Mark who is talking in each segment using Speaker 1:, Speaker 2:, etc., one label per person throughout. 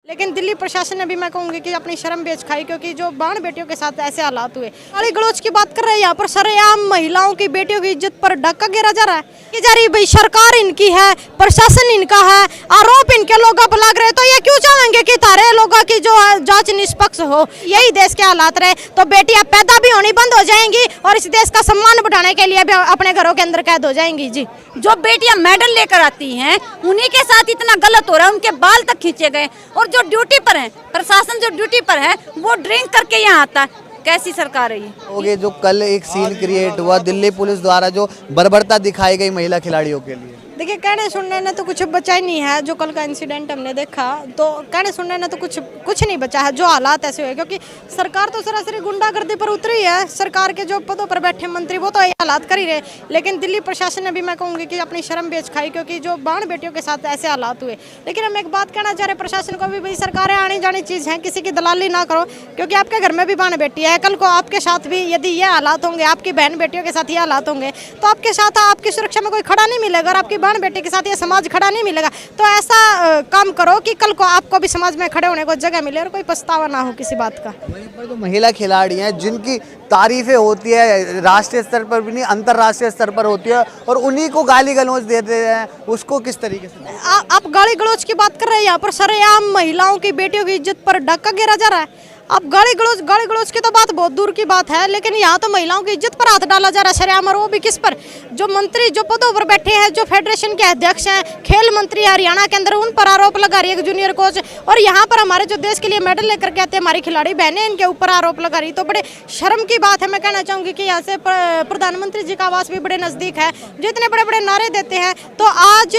Speaker 1: लेकिन दिल्ली प्रशासन ने भी मैं कहूंगी कि अपनी शर्म बेच खाई, क्योंकि जो बाण बेटियों के साथ ऐसे हालात हुए। गाली गलौज की बात कर रहे हैं यहाँ पर, सरेआम महिलाओं की बेटियों की इज्जत पर डाका गिरा जा रहा है। ये जा रही भाई सरकार इनकी है, प्रशासन इनका है, आरोप इनके लोगों पर लग रहे, तो ये क्यों चाहेंगे कि तारे लोगों की जो जांच निष्पक्ष हो। यही देश के हालात रहे तो बेटियां पैदा भी होनी बंद हो जाएंगी और इस देश का सम्मान बढ़ाने के लिए भी अपने घरों के अंदर कैद हो जाएंगी। जी,
Speaker 2: जो बेटियां मेडल लेकर आती हैं उन्हीं के साथ इतना गलत हो रहा है, उनके बाल तक खींचे गए। और जो ड्यूटी पर है, प्रशासन जो ड्यूटी पर है वो ड्रिंक करके यहाँ आता है। कैसी सरकार है ये?
Speaker 3: जो कल एक सीन क्रिएट हुआ दिल्ली पुलिस द्वारा, जो बर्बरता दिखाई गई महिला खिलाड़ियों के लिए,
Speaker 1: देखिए कहने सुनने ने तो कुछ बचा ही नहीं है। जो कल का इंसिडेंट हमने देखा तो कहने सुनने ने तो कुछ नहीं बचा है। जो हालात ऐसे हुए, क्योंकि सरकार तो सरासरी गुंडागर्दी पर उतरी है। सरकार के जो पदों पर बैठे मंत्री वो तो ये हालात कर ही रहे, लेकिन दिल्ली प्रशासन ने भी मैं कहूँगी कि अपनी शर्म बेच खाई, क्योंकि जो बाण बेटियों के साथ ऐसे हालात हुए। लेकिन हम एक बात कहना चाह रहे प्रशासन को भी, भाई सरकारें आनी जानी चीज़ है, किसी की दलाली ना करो, क्योंकि आपके घर में भी बाण बेटी है। कल को आपके साथ भी यदि ये हालात होंगे, आपकी बहन बेटियों के साथ ये हालात होंगे, तो आपके साथ आपकी सुरक्षा में कोई खड़ा नहीं मिलेगा और आपकी बहन बेटे के साथ ये समाज खड़ा नहीं मिलेगा। तो ऐसा काम करो कि कल को आपको भी समाज में खड़े होने को जगह मिले और कोई पछतावा ना हो किसी बात का।
Speaker 3: वहीं पर जो महिला खिलाड़ी हैं जिनकी तारीफें होती है राष्ट्रीय स्तर पर भी नहीं अंतर्राष्ट्रीय स्तर पर होती है, और उन्हीं को गाली गलौज देते हैं, उसको किस तरीके से?
Speaker 1: आप गाली गलौज की बात कर रहे हैं यहाँ पर, सरेआम महिलाओं की बेटियों की इज्जत पर डाका गिरा जा रहा है। अब गाली गलौज की तो बात बहुत दूर की बात है, लेकिन यहाँ तो महिलाओं की इज्जत पर हाथ डाला जा रहा है सरेआम, और वो भी किस पर? जो मंत्री जो पदों पर बैठे हैं, जो फेडरेशन के अध्यक्ष हैं, खेल मंत्री हरियाणा के अंदर, उन पर आरोप लगा रही है जूनियर कोच। और यहाँ पर हमारे जो देश के लिए मेडल लेकर के आते हैं हमारी खिलाड़ी बहनें, इनके ऊपर आरोप लगा रही। तो बड़े शर्म की बात है। मैं कहना चाहूँगी कि यहाँ से प्रधानमंत्री जी का आवास भी बड़े नज़दीक है, जो इतने बड़े बड़े नारे देते हैं, तो आज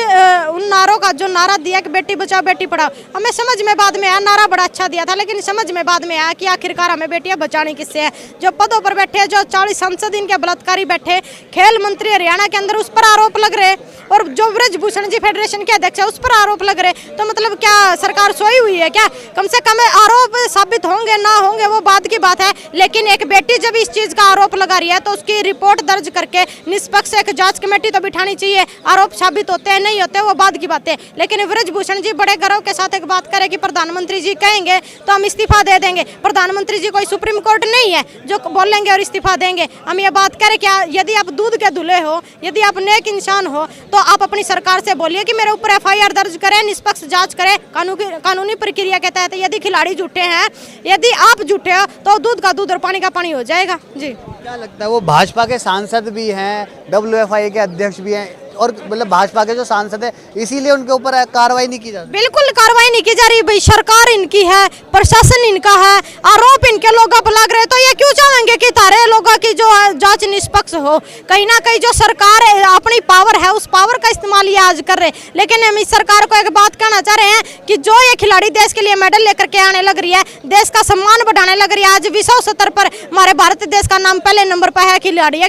Speaker 1: उन नारों का जो नारा दिया कि बेटी बचाओ बेटी पढ़ाओ, हमें समझ में बाद में आया, नारा बड़ा अच्छा दिया था, लेकिन समझ में बाद में कि आखिरकार हमें बेटियां बचानी किससे है। जो पदों पर बैठे, जो 40 संसद इनके बलात्कारी बैठे, खेल मंत्री हरियाणा के अंदर, उस पर आरोप लग रहे, और जो ब्रजभूषण जी फेडरेशन के अध्यक्ष है उस पर आरोप लग रहे। तो मतलब क्या सरकार सोई हुई है क्या? कम से कम आरोप साबित होंगे ना होंगे वो बात की बात है, लेकिन एक बेटी जब इस चीज का आरोप लगा रही है तो उसकी रिपोर्ट दर्ज करके निष्पक्ष एक जांच कमेटी तो बिठानी चाहिए। आरोप साबित होते हैं नहीं होते वो बात की बात है, लेकिन ब्रजभूषण जी बड़े गर्व के साथ एक बात करें कि प्रधानमंत्री जी कहेंगे तो हम इस्तीफा दे देंगे। प्रधानमंत्री जी कोई सुप्रीम कोर्ट नहीं है जो बोलेंगे और इस्तीफा देंगे। हम ये बात करें क्या, यदि आप दूध के धुले हो, यदि आप नेक इंसान हो, तो आप अपनी सरकार से बोलिए कि मेरे ऊपर FIR दर्ज करें, निष्पक्ष जांच करें कानूनी प्रक्रिया के तहत। यदि खिलाड़ी झूठे हैं, यदि आप झूठे हो, तो दूध का दूध और पानी का पानी हो जाएगा। जी,
Speaker 3: क्या लगता है वो भाजपा के सांसद भी हैं, WFI के अध्यक्ष भी हैं, और मतलब भाजपा के जो सांसद है इसीलिए उनके ऊपर कार्रवाई नहीं की जा रही?
Speaker 1: बिल्कुल कार्रवाई नहीं की जा रही। भाई सरकार इनकी है, प्रशासन इनका है, आरोप इनके लोगों पर लग रहे, तो ये क्यों चाहेंगे कि तारे लोगों की जो जांच निष्पक्ष हो। कहीं ना कहीं जो सरकार अपनी पावर है उस पावर का इस्तेमाल ये आज कर रहे। लेकिन हम इस सरकार को एक बात कहना चाह रहे हैं कि जो ये खिलाड़ी देश के लिए मेडल लेकर के आने लग रही है, देश का सम्मान बढ़ाने लग रही है, आज विश्व स्तर पर हमारे भारत देश का नाम पहले नंबर पर है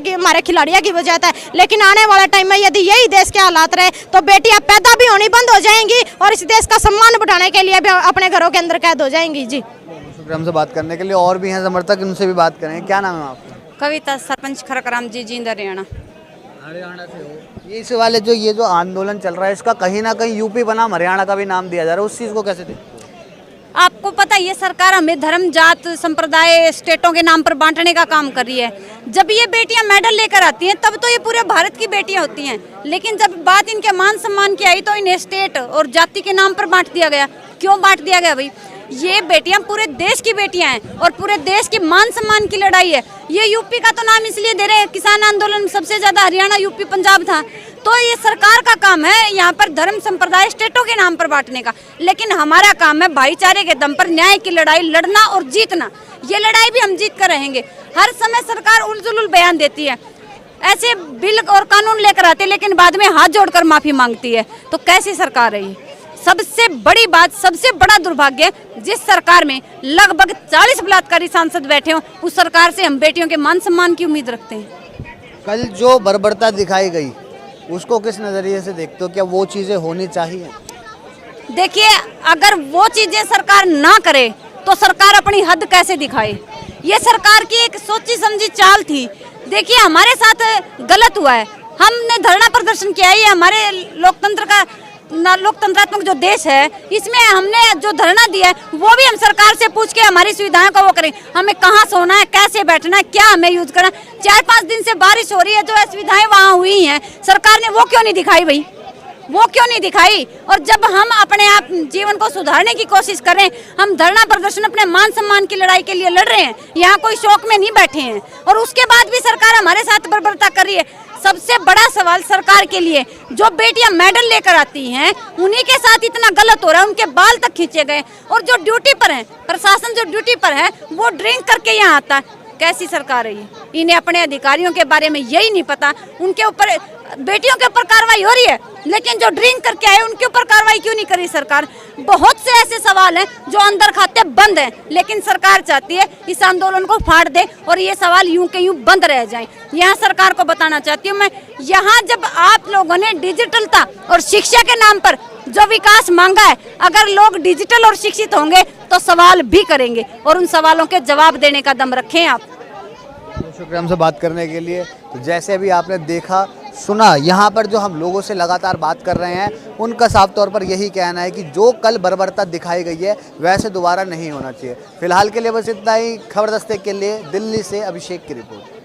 Speaker 1: हमारे खिलाड़ियों की वजह है। लेकिन आने वाले टाइम में यदि यही देश के हालात रहे तो बेटियां पैदा भी होनी बंद हो जाएंगी और इस देश का सम्मान बढ़ाने के लिए भी अपने घरों के अंदर कैद हो जाएंगी। जी,
Speaker 3: शुक्रिया हमसे बात करने के लिए। और भी हैं समर्थक, उनसे भी बात करेंगे। क्या नाम है आपका?
Speaker 2: कविता, सरपंच खरकराम जी, जींद हरियाणा।
Speaker 3: हरियाणा से हो? ये इस वाले ये जो आंदोलन चल रहा है इसका कहीं ना कहीं यूपी बनाम हरियाणा का भी नाम दिया जा रहा है, उस चीज को कैसे देखते?
Speaker 2: आपको पता है ये सरकार हमें धर्म जात संप्रदाय स्टेटों के नाम पर बांटने का काम कर रही है। जब ये बेटियां मेडल लेकर आती हैं तब तो ये पूरे भारत की बेटियां होती हैं, लेकिन जब बात इनके मान सम्मान की आई तो इन्हें स्टेट और जाति के नाम पर बांट दिया गया। क्यों बांट दिया गया भाई? ये बेटियां पूरे देश की बेटियां हैं और पूरे देश के मान सम्मान की लड़ाई है। ये यूपी का तो नाम इसलिए दे रहे हैं, किसान आंदोलन में सबसे ज्यादा हरियाणा, यूपी, पंजाब था। तो ये सरकार का काम है यहाँ पर धर्म संप्रदाय स्टेटों के नाम पर बांटने का, लेकिन हमारा काम है भाईचारे के दम पर न्याय की लड़ाई लड़ना और जीतना। ये लड़ाई भी हम जीत कर रहेंगे। हर समय सरकार उलझुल बयान देती है, ऐसे बिल और कानून लेकर आते लेकिन बाद में हाथ जोड़कर माफी मांगती है। तो कैसी सरकार है ये? सबसे बड़ी बात, सबसे बड़ा दुर्भाग्य, जिस सरकार में लगभग 40 बलात्कारी सांसद बैठे हों, उस सरकार से हम बेटियों के मान सम्मान की उम्मीद रखते हैं।
Speaker 3: कल जो बर्बरता दिखाई गई उसको किस नजरिए से देखते हो? क्या वो चीजें होनी चाहिए?
Speaker 2: देखिए, अगर वो चीजें सरकार ना करे तो सरकार अपनी हद कैसे दिखाए? ये सरकार की एक सोची समझी चाल थी। देखिए, हमारे साथ गलत हुआ है, हमने धरना प्रदर्शन किया है, ये हमारे लोकतंत्र का लोकतंत्रात्मक जो देश है, इसमें हमने जो धरना दिया है वो भी हम सरकार से पूछ के हमारी सुविधाओं का वो करें। हमें कहाँ सोना है, कैसे बैठना है, क्या हमें यूज करना है। 4-5 दिन से बारिश हो रही है, जो सुविधाएं वहाँ हुई हैं सरकार ने वो क्यों नहीं दिखाई भाई, वो क्यों नहीं दिखाई। और जब हम अपने आप जीवन को सुधारने की कोशिश करें, हम धरना प्रदर्शन अपने मान सम्मान की लड़ाई के लिए लड़ रहे हैं, यहाँ कोई शौक में नहीं बैठे हैं, और उसके बाद भी सरकार हमारे साथ बर्बरता कर रही है। सबसे बड़ा सवाल सरकार के लिए, जो बेटियां मेडल लेकर आती हैं उन्हीं के साथ इतना गलत हो रहा है, उनके बाल तक खींचे गए। और जो ड्यूटी पर है, प्रशासन जो ड्यूटी पर है वो ड्रिंक करके यहाँ आता है। कैसी सरकार है ये? इन्हें अपने अधिकारियों के बारे में यही नहीं पता। उनके ऊपर, बेटियों के ऊपर कार्रवाई हो रही है, लेकिन जो ड्रिंक करके आए उनके ऊपर कार्रवाई क्यों नहीं करी सरकार? बहुत से ऐसे सवाल हैं जो अंदर खाते बंद हैं, लेकिन सरकार चाहती है इस आंदोलन को फाड़ दे और ये सवाल यूं के यूं बंद रह जाएं। यहाँ सरकार को बताना चाहती हूँ मैं, यहाँ जब आप लोगों ने डिजिटलता और शिक्षा के नाम पर जो विकास मांगा है, अगर लोग डिजिटल और शिक्षित होंगे तो सवाल भी करेंगे, और उन सवालों के जवाब देने का दम रखें आप।
Speaker 3: शुक्रिया हमसे बात करने के लिए। तो जैसे अभी आपने देखा सुना, यहाँ पर जो हम लोगों से लगातार बात कर रहे हैं उनका साफ तौर पर यही कहना है कि जो कल बर्बरता दिखाई गई है वैसे दोबारा नहीं होना चाहिए। फिलहाल के लिए बस इतना ही। खबर दस्ते के लिए दिल्ली से अभिषेक की रिपोर्ट।